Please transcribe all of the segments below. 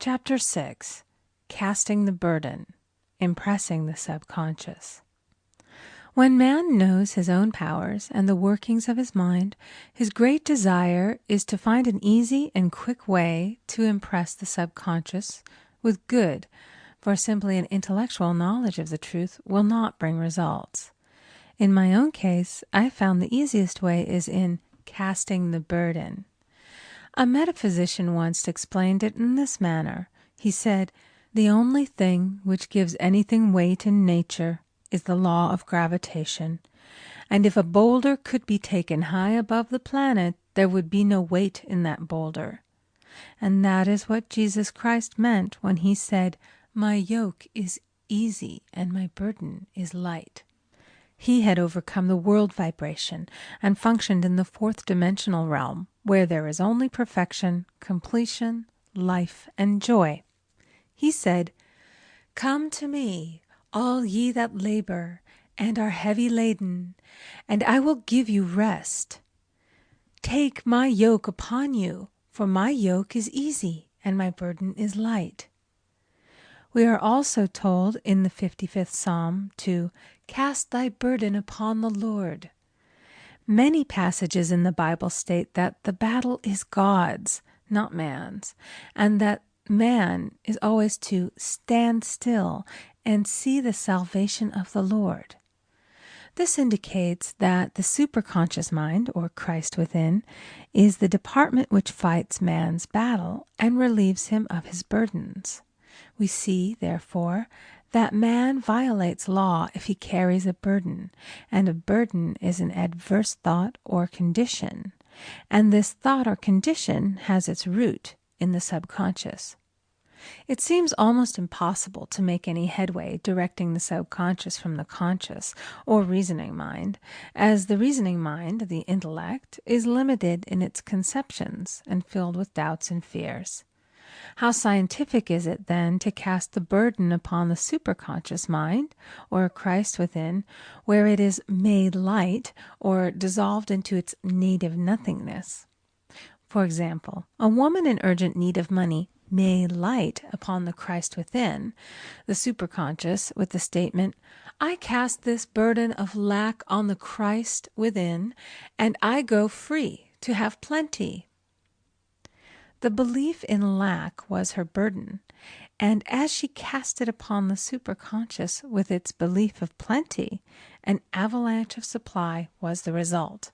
Chapter 6. Casting the Burden, Impressing the Subconscious. When man knows his own powers and the workings of his mind, his great desire is to find an easy and quick way to impress the subconscious with good, for simply an intellectual knowledge of the truth will not bring results. In my own case, I found the easiest way is in casting the burden. A metaphysician once explained it in this manner. He said, "The only thing which gives anything weight in nature is the law of gravitation, and if a boulder could be taken high above the planet, there would be no weight in that boulder." And that is what Jesus Christ meant when he said, "My yoke is easy and my burden is light." He had overcome the world vibration and functioned in the fourth dimensional realm, where there is only perfection, completion, life, and joy. He said, "Come to me, all ye that labor and are heavy laden, and I will give you rest. Take my yoke upon you, for my yoke is easy and my burden is light." We are also told in the 55th Psalm to cast thy burden upon the Lord. Many passages in the Bible state that the battle is God's, not man's, and that man is always to stand still and see the salvation of the Lord. This indicates that the superconscious mind, or Christ within, is the department which fights man's battle and relieves him of his burdens. We see, therefore, that man violates law if he carries a burden, and a burden is an adverse thought or condition, and this thought or condition has its root in the subconscious. It seems almost impossible to make any headway directing the subconscious from the conscious or reasoning mind, as the reasoning mind, the intellect, is limited in its conceptions and filled with doubts and fears. How scientific is it, then, to cast the burden upon the superconscious mind, or Christ within, where it is made light or dissolved into its native nothingness? For example, a woman in urgent need of money may light upon the Christ within, the superconscious, with the statement, "I cast this burden of lack on the Christ within, and I go free to have plenty." The belief in lack was her burden, and as she cast it upon the superconscious with its belief of plenty, an avalanche of supply was the result.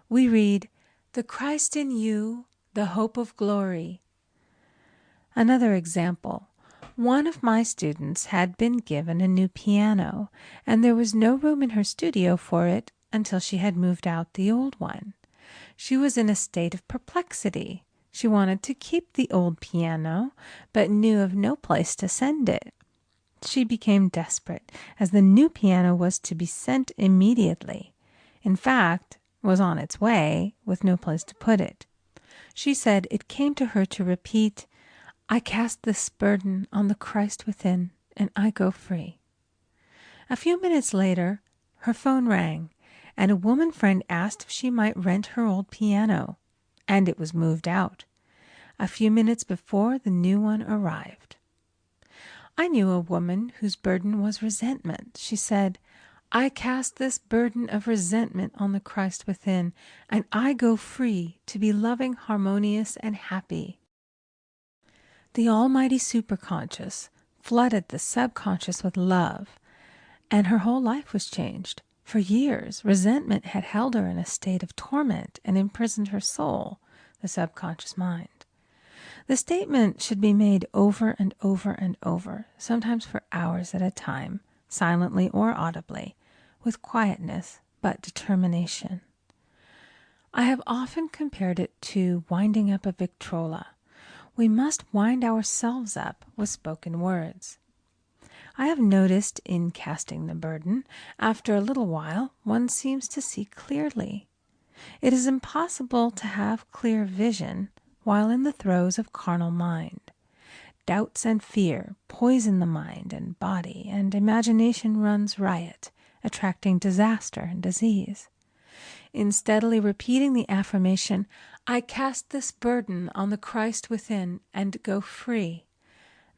We read, "The Christ in you, the hope of glory." Another example. One of my students had been given a new piano, and there was no room in her studio for it until she had moved out the old one. She was in a state of perplexity. She wanted to keep the old piano, but knew of no place to send it. She became desperate, as the new piano was to be sent immediately. In fact, was on its way, with no place to put it. She said it came to her to repeat, "I cast this burden on the Christ within, and I go free." A few minutes later, her phone rang, and a woman friend asked if she might rent her old piano, and it was moved out. A few minutes before, the new one arrived. I knew a woman whose burden was resentment. She said, "I cast this burden of resentment on the Christ within, and I go free to be loving, harmonious, and happy." The almighty superconscious flooded the subconscious with love, and her whole life was changed. For years, resentment had held her in a state of torment and imprisoned her soul, the subconscious mind. The statement should be made over and over and over, sometimes for hours at a time, silently or audibly, with quietness but determination. I have often compared it to winding up a Victrola. We must wind ourselves up with spoken words. I have noticed in casting the burden, after a little while, one seems to see clearly. It is impossible to have clear vision while in the throes of carnal mind. Doubts and fear poison the mind and body, and imagination runs riot, attracting disaster and disease. In steadily repeating the affirmation, I cast this burden on the Christ within and go free,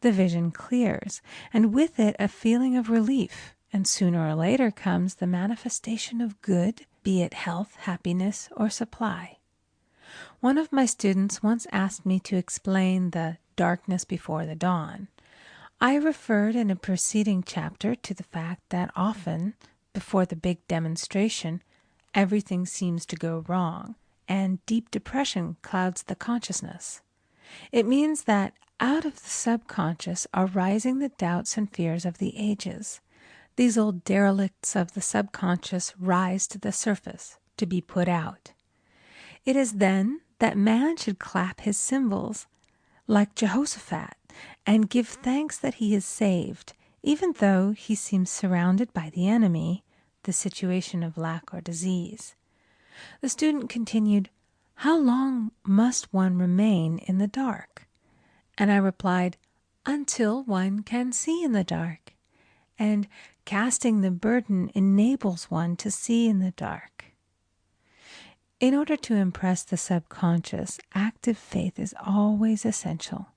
the vision clears, and with it a feeling of relief, and sooner or later comes the manifestation of good, be it health, happiness, or supply. One of my students once asked me to explain the darkness before the dawn. I referred in a preceding chapter to the fact that often, before the big demonstration, everything seems to go wrong, and deep depression clouds the consciousness. It means that out of the subconscious are rising the doubts and fears of the ages. These old derelicts of the subconscious rise to the surface to be put out. It is then that man should clap his cymbals, like Jehoshaphat, and give thanks that he is saved, even though he seems surrounded by the enemy, the situation of lack or disease. The student continued, "How long must one remain in the dark?" And I replied, "Until one can see in the dark." And casting the burden enables one to see in the dark. In order to impress the subconscious, active faith is always essential.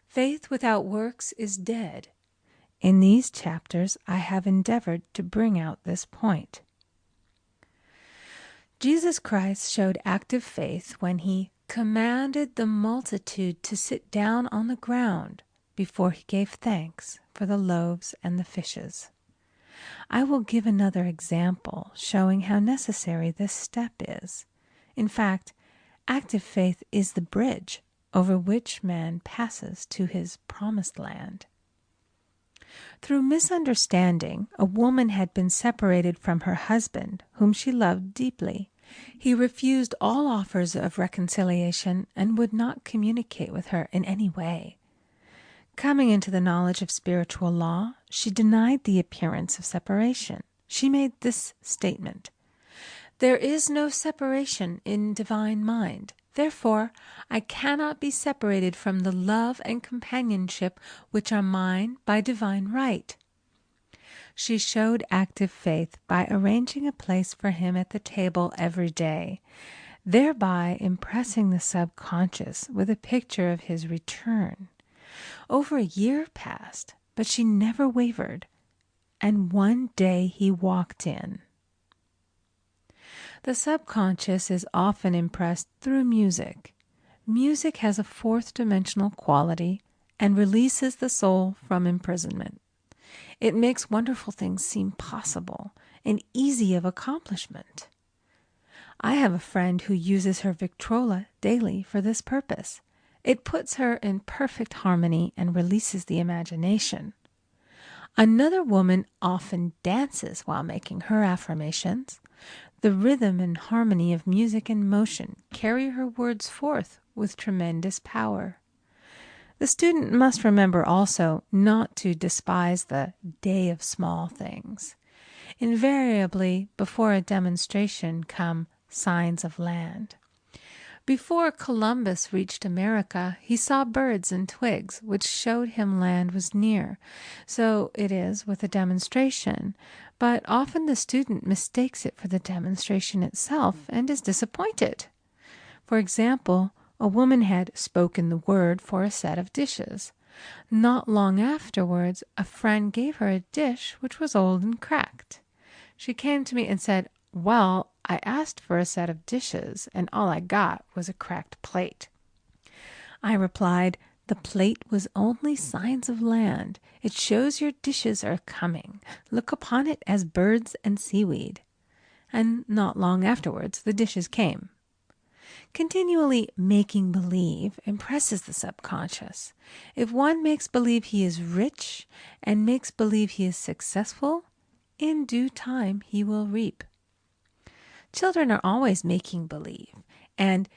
Faith without works is dead. In these chapters, I have endeavored to bring out this point. Jesus Christ showed active faith when he commanded the multitude to sit down on the ground before he gave thanks for the loaves and the fishes. I will give another example showing how necessary this step is. In fact, active faith is the bridge over which man passes to his promised land. Through misunderstanding, a woman had been separated from her husband, whom she loved deeply. He refused all offers of reconciliation and would not communicate with her in any way. Coming into the knowledge of spiritual law, she denied the appearance of separation. She made this statement: "There is no separation in divine mind. Therefore, I cannot be separated from the love and companionship which are mine by divine right." She showed active faith by arranging a place for him at the table every day, thereby impressing the subconscious with a picture of his return. Over a year passed, but she never wavered, and one day he walked in. The subconscious is often impressed through music. Music has a fourth-dimensional quality and releases the soul from imprisonment. It makes wonderful things seem possible and easy of accomplishment. I have a friend who uses her Victrola daily for this purpose. It puts her in perfect harmony and releases the imagination. Another woman often dances while making her affirmations. The rhythm and harmony of music and motion carry her words forth with tremendous power. The student must remember also not to despise the day of small things. Invariably, before a demonstration come signs of land. Before Columbus reached America, he saw birds and twigs, which showed him land was near. So it is with a demonstration, but often the student mistakes it for the demonstration itself and is disappointed. For example, a woman had spoken the word for a set of dishes. Not long afterwards, a friend gave her a dish which was old and cracked. She came to me and said, "Well, I asked for a set of dishes, and all I got was a cracked plate." I replied, "The plate was only signs of land. It shows your dishes are coming. Look upon it as birds and seaweed." And not long afterwards, the dishes came. Continually making believe impresses the subconscious. If one makes believe he is rich and makes believe he is successful, in due time he will reap. Children are always making believe, and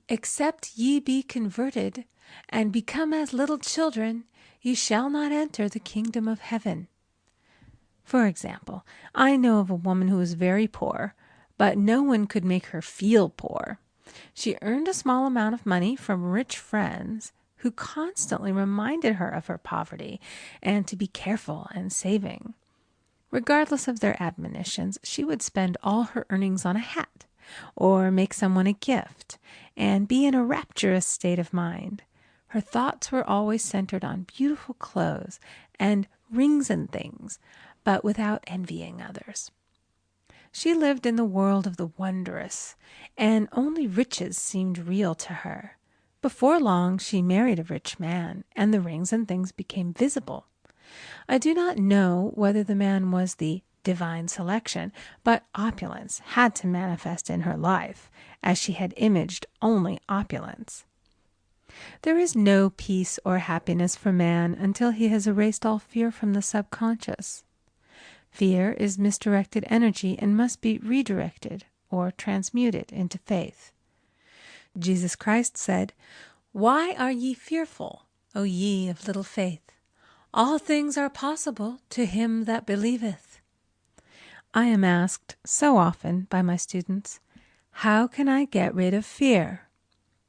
"Except ye be converted and become as little children, ye shall not enter the kingdom of heaven." For example, I know of a woman who was very poor, but no one could make her feel poor. She earned a small amount of money from rich friends who constantly reminded her of her poverty and to be careful and saving. Regardless of their admonitions, she would spend all her earnings on a hat, or make someone a gift, and be in a rapturous state of mind. Her thoughts were always centered on beautiful clothes and rings and things, but without envying others. She lived in the world of the wondrous, and only riches seemed real to her. Before long, she married a rich man, and the rings and things became visible. I do not know whether the man was the divine selection, but opulence had to manifest in her life, as she had imaged only opulence. There is no peace or happiness for man until he has erased all fear from the subconscious. Fear is misdirected energy and must be redirected or transmuted into faith. Jesus Christ said, "Why are ye fearful, O ye of little faith? All things are possible to him that believeth." I am asked so often by my students, "How can I get rid of fear?"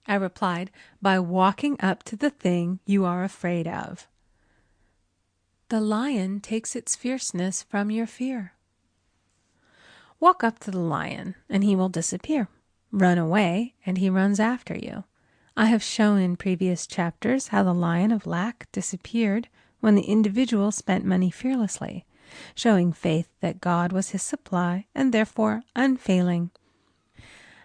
I replied, by walking up to the thing you are afraid of. The lion takes its fierceness from your fear. Walk up to the lion, and he will disappear. Run away, and he runs after you. I have shown in previous chapters how the lion of lack disappeared when the individual spent money fearlessly, showing faith that God was his supply and therefore unfailing.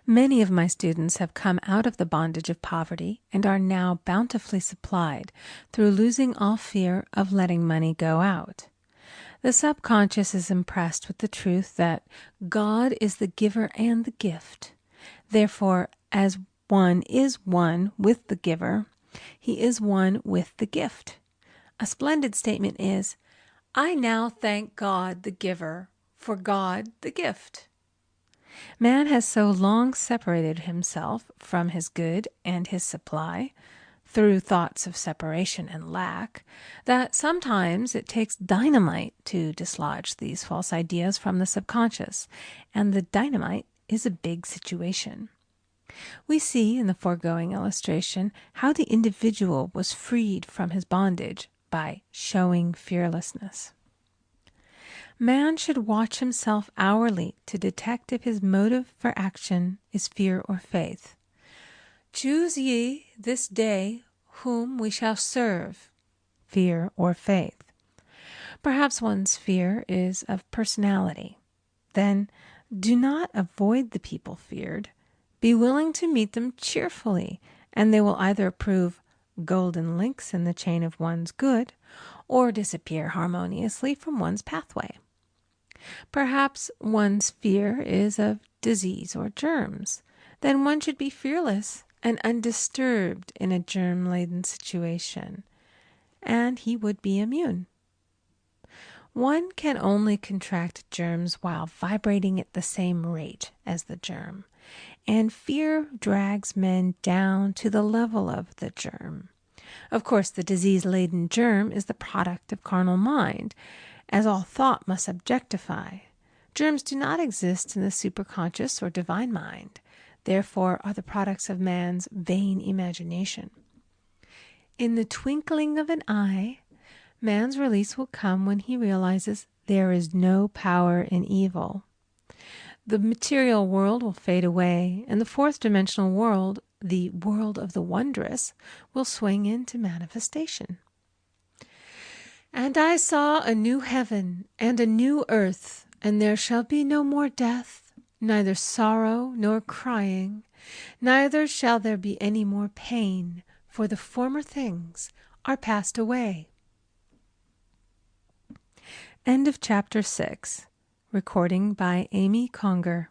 Many of my students have come out of the bondage of poverty and are now bountifully supplied through losing all fear of letting money go out. The subconscious is impressed with the truth that God is the giver and the gift. Therefore, as one is one with the giver, he is one with the gift. A splendid statement is, "I now thank God the giver for God the gift." Man has so long separated himself from his good and his supply, through thoughts of separation and lack, that sometimes it takes dynamite to dislodge these false ideas from the subconscious, and the dynamite is a big situation. We see in the foregoing illustration how the individual was freed from his bondage by showing fearlessness. Man should watch himself hourly to detect if his motive for action is fear or faith. "Choose ye this day whom we shall serve," fear or faith. Perhaps one's fear is of personality. Then do not avoid the people feared. Be willing to meet them cheerfully, and they will either prove golden links in the chain of one's good, or disappear harmoniously from one's pathway. Perhaps one's fear is of disease or germs. Then one should be fearless and undisturbed in a germ-laden situation, and he would be immune. One can only contract germs while vibrating at the same rate as the germ, and fear drags men down to the level of the germ. Of course, the disease-laden germ is the product of carnal mind, as all thought must objectify. Germs do not exist in the superconscious or divine mind, therefore are the products of man's vain imagination. In the twinkling of an eye, man's release will come when he realizes there is no power in evil. The material world will fade away, and the fourth dimensional world, the world of the wondrous, will swing into manifestation. "And I saw a new heaven and a new earth, and there shall be no more death, neither sorrow nor crying, neither shall there be any more pain, for the former things are passed away." End of chapter 6. Recording by Amy Conger.